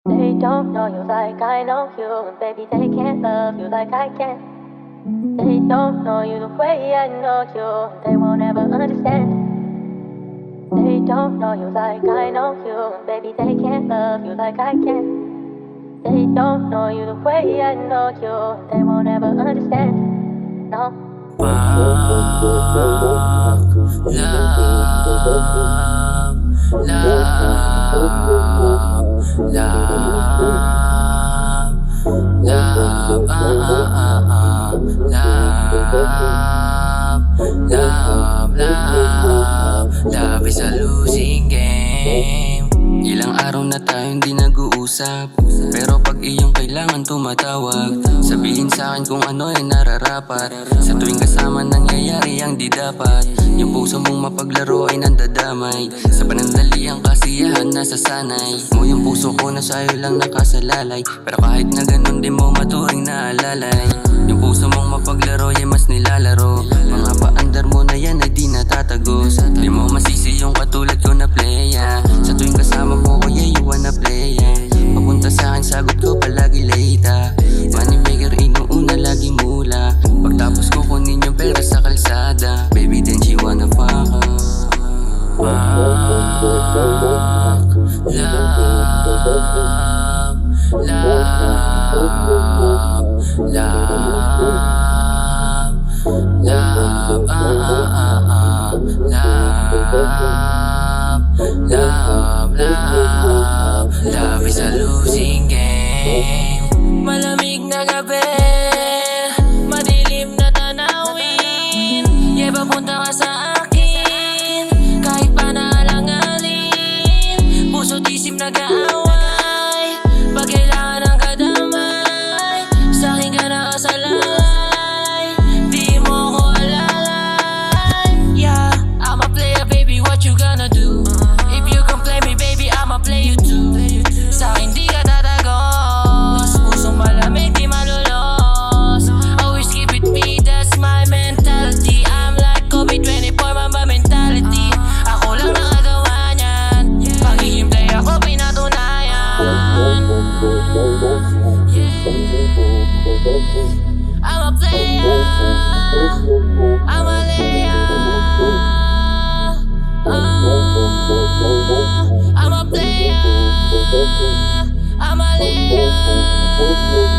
They don't know you like I know you, and baby they can't love you like I can. They don't know you the way I know you, and they won't ever understand. They don't know you like I know you, and baby they can't love you like I can. They don't know you the way I know you, and they won't ever understand. No. Love is a losing game. Ilang araw na tayo hindi nag-uusap, pero pag iyong kailangan tumatawag, sabihin sa akin kung ano ay nararapat. Sa tuwing kasama nangyayari ang di dapat, yung puso mong mapaglaro ay nandadamay. Sa panandaliang kasiyahan nasasanay mo, yung puso ko na sa'yo lang nakasalalay. Pero kahit na ganun di mo maturing naalalay. Yung puso mong mapaglaro ay mas nilalaro. Mga paandar mo na yan ay di natatagos. Di mo masisi yung katulad ko na playa. Sa tuwing kasama mo ko yeah, you wanna play papunta sa akin sagot ko palagi late Money maker inuuna lagi mula. Pagtapos ko kunin yung pera sa kalsada, baby then she wanna fuck Love is a losing game. Malamig na gabi, madilim na tanawin. Yeah, papunta ka sa akin, kahit pa naalangalin. Puso't isip nag-aaway, pag kailangan ng kadamay. Sa'kin ka nakasalay, di mo ko alalay. Yeah, I'm a player baby, what you gonna do? If you can play me baby, I'ma play you too. Sa'kin di ka tatagos, pusong malamig di malulos. Always keep with me, that's my mentality. I'm like Kobe 24, mamba mentality. Ako lang nakagawa niyan, paghihintay ako pinatunayan. I'm a player, I'm a layer. I'm a player, I'm a layer.